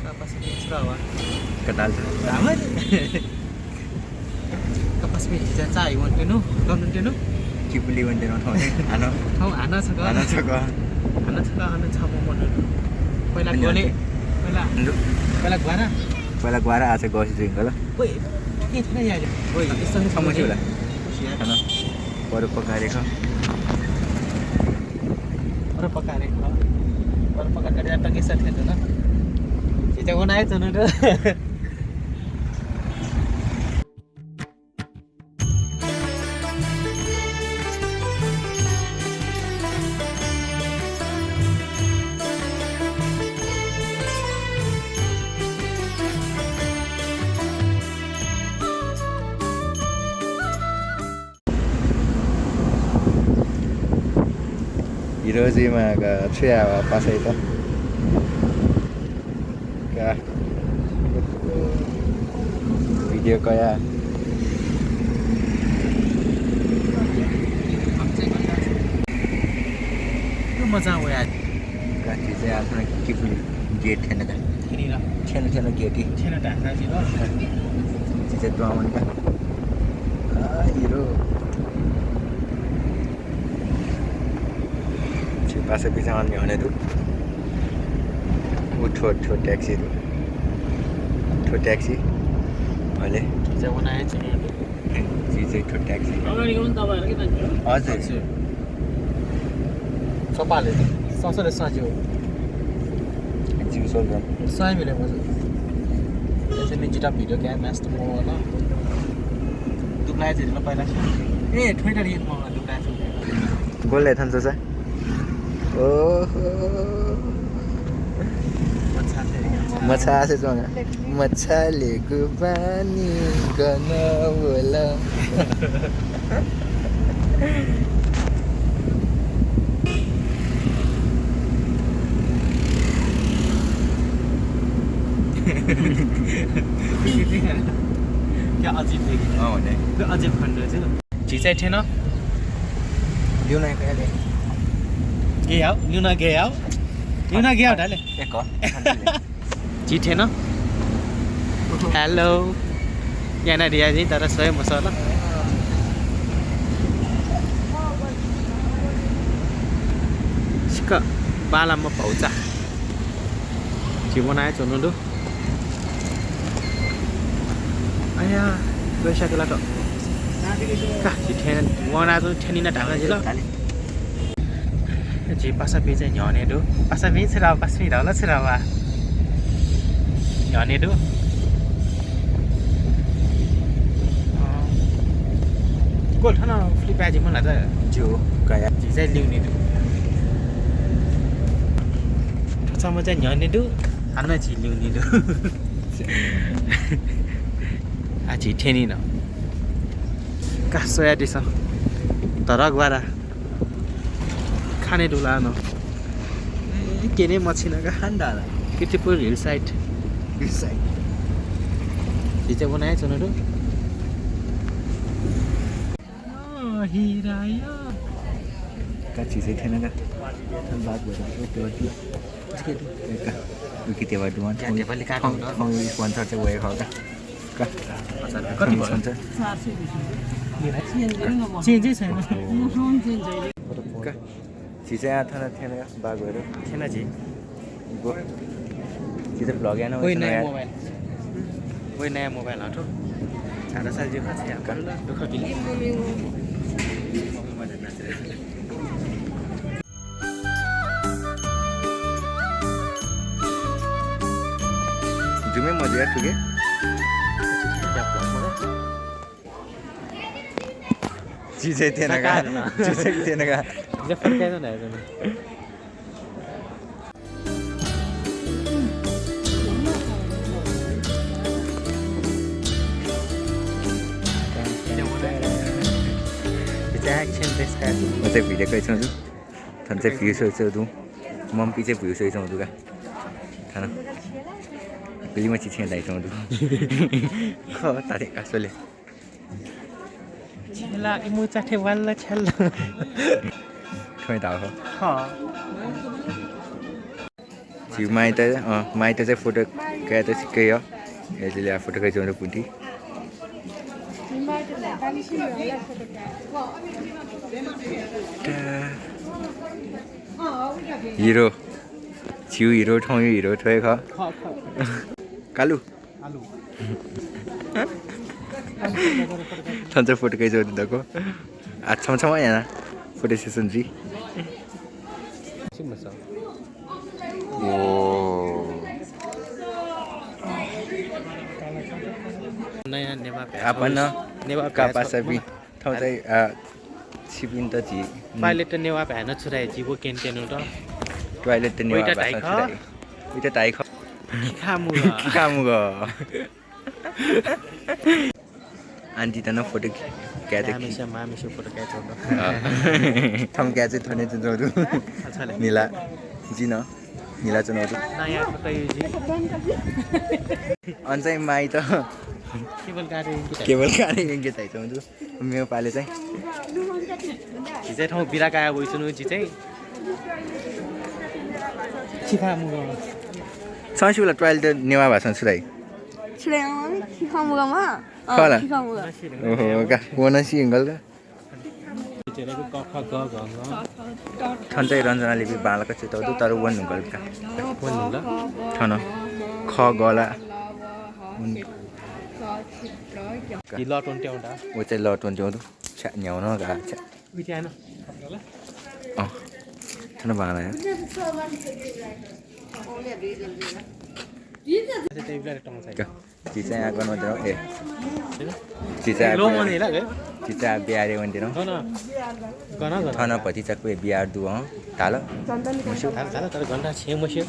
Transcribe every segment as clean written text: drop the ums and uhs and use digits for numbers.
Kapas beach rawa. Kenal. Tama ni. Kapas beach jan chai won tenu. Kon tenu. Kibuli won tenu thau. Ano. Thau ana छ ग. Ano छ ग. Ana छ म मन. पहिला गोले. पहिला गुवारा. पहिला गएर आज गसी जुइङ ल. ओइ के थिएन यार. ओइ यस्तो सम्म थियो होला. Ano. Baru pagkareko. Baru pagkareko. Baru pagkareko datang ke set gitu na. Kita mau naik tuh nudo. ఈరోజు మాకు పాస్ అవుతాం ఇంకా వీడియో కయా मजा आयो यार गाडी चाहिँ आफ्नो किफुल गेट थिएन त थिएन गेट थिएन ढाक्रा चाहिँ ल चाहिँ ड्रामन का हिरो पासे पछि अन्य भनेहरू ठो ट्याक्सी अहिले चाहिँ बनाए चाहिँ ठो ट्याक्सी अगाडिको पनि तपाईहरु के त हजुर सपाले ससले साज्यो जिउ सोल्जर सही मिले मजा त्यसैले जिटा भिडियो क्या म्याच त म होला दुब्लाए चाहिँ ल पहिला ए ठोइटा रिट म दुब्लाए छु गोलले थान्छ छ ओहो मच्छा आसे जोंगा मच्छालेको पानी गर्न होला क्या अजीब देखियो भने त्यो अजीब खण्ड चाहिँ झिचाइ थिएन ल्याउन कहिले ल्याउन गयो ढाले एक जी थिएन हेलो यहाँ रिया जी तर सोए मसला सिक्क बालामा पाउँछ जी बनाए चुनुदु आया गइसकेला त का जी थिएन वना त ठेनिना ढाका जी ल जी पासा बेच न्याने दो पासा बेच रहा पास में डाला से रहा न्याने दो कोल था ना फ्लिप आजी मन आता जो गया जी से लिउने दो ठसा मजा न्याने दो आना जी लिउने दो आजी ठेनी न का सोया दिसा तरक वाला खाने डुला न के नै मछिना का ठन्डा किटिपुर हिल साइड हिजो बनाए चुनहरू हिरायो काची चाहिँ थिएन का बात त्यो दुमान नेपाली काको स्पोन्सर चाहिँ गएको खाऊ का कति हुन्छ चेन्जै छैन चिजै आथाना थिएन बाघहरू थिएन जी गो चिजै भ्लग आएन कोही नयाँ मोबाइल हटो छाडा साल जो खाछ दुःख दिले जुमै मजा आएको के चिजै थिएन का चिजै थिएन का फर्काएन न म चाहिँ भिडियो कैछौँ थन चाहिँ भ्यू सोच्छु तँ मम्मी चाहिँ भ्यू सोच्छौँ तँ का थाहा पिली म चिछे लाइछौँ तँ ख तारे कासोले छेला इमु चाठे वाला छेला खोइ थाहा हो जिउ माइत माइत चाहिँ फोटो क्या त सिक्कै हो यसले फोटो खिचाउनु पुग्थ्यो हिरो जिउ हिरो ठाउँ हिरो ठोए ख कालु सन्चै फोटो खिचाउनु दिएको आज छाउँछाउँ यहाँ फोटो सेसन जी नयाँ नेवा आपण नेवा कापासाबी ठाउँ चाहिँ छिपिन त झी पाइले त नेवा भ्यान छुराए जीवो केन केन त टोयलेट त नेवा उइटा टाइख उइटा टाइख खामुगा आन्टी त न फोटो क्या त मामिसो फोटो क्या चोर्नु थम क्या चाहिँ थने चाहिँ जोडु निला जिन निला चुनाउ नयाँ फोटो यो जी अनि चाहिँ माई त केवल गाडी इङ्गित आइचाउँछु मेरो पाले चाहिँ चाहिँ ठाउँ बिरा गएको गइसनु जी चाहिँ छिखामुगा सन्सिबल टोयलेट त नेवा भाषा छुराइ खला ओहो का बोनसी हिङ्गल ठन्चै रञ्जनाले बालक चिताउँछु तर वन हुँगल का ठन ख गला ऊ चाहिँ लटोन च्याउँदो छ्या न्याउन गा छ्या ठन बाला चिचा आएको मात्र ए चिचा बिहारे भन्थेन थन पछि चाहिँ कोही बिहार दु ताल घन्टा छे मस्यो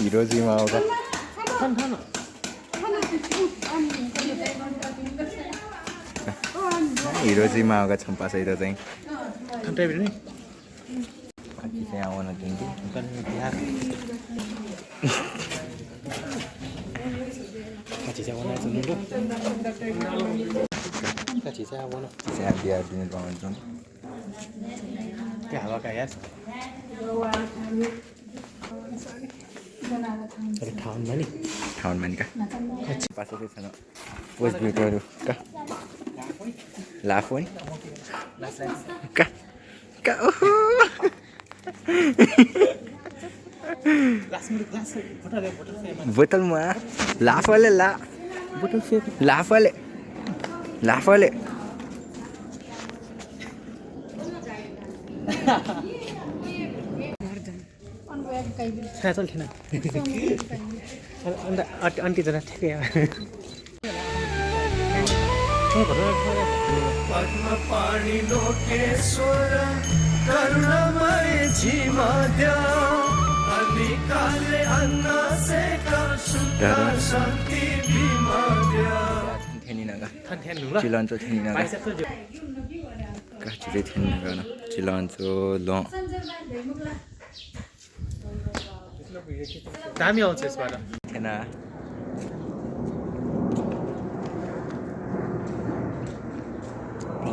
हिरो जिमा आउँदा हिरो जिमा आउँदा छम्पा सहित चाहिँ आउन दिन्छु बिहार दिनु पाउँछौँ ठाउँमा नि का पासै छैन पोस्ट भिडियोहरू का लाफो नि का का ओहो बोतलमा लाफले ला बोतल लाफले लाफले चल थिएन अन्त आन्टी जना ठिकै पानी लोकेश्वर करुणमय झिमद्या अनिकाले अन्न सेका सुता शान्ति बिमद्या थेनिनागा थेन्नु ल चिलान्चो थेनिनागा काचिले थेनिनागा न चिलान्चो ल दामी आउँछ यसबाट थिएन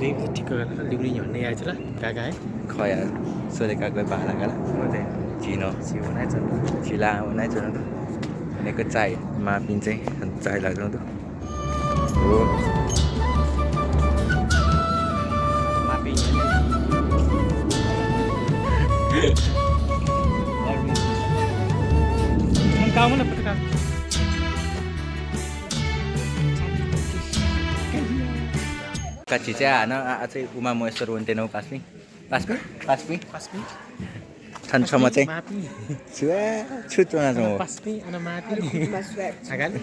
ठिक्क गरेर लिउने भन्ने आएछ ल काका है खया सोलेकाको भाडा गला चिनो हुनै छ चिला हुनै छ त भनेको चाय मापिन चाहिँ चाय लाग्छ त हो मापि काम न पटका कच्ची चाहिँ हान चाहिँ उमा महेश्वर हुन्थेन पास्मी पास्मी पास्मी पास्मी ठन्सम्म चाहिँ मापि छुवा छुचोना जाउँ पास्मी अनि मापि आगान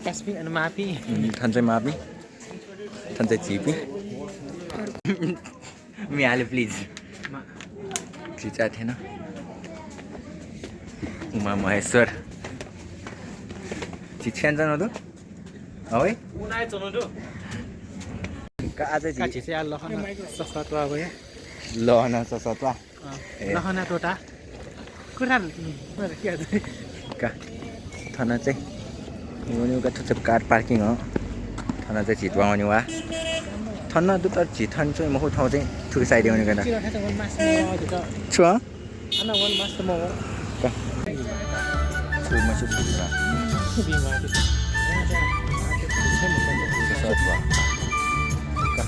पास्मी अनि मापि ठन्चै मापी ठन्चै चिपी मिहाल्यो प्लिज चिचा थिएन उमा महेश्वर चिच्यान जानु त है उनाय चल्नु दु आज काची चाहिँ ल सस्तो अब यहाँ ल न ससत्वा लहना टोटा कुरा के का थाना चाहिँ उनीका थुप्रै कार पार्किङ हो थाना चाहिँ छिटो आउने वा थाना दुटा छिटन चाहिँ म ठाउँ चाहिँ थुकै साइड आउने गर्दा छु ana wan master mo का छु म छु छु subi ma ke सर्च वा का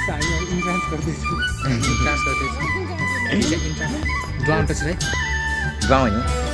saya entrance गर्दैछु entrance गर्दैछु entrance द्वार पछि है गाउँ नि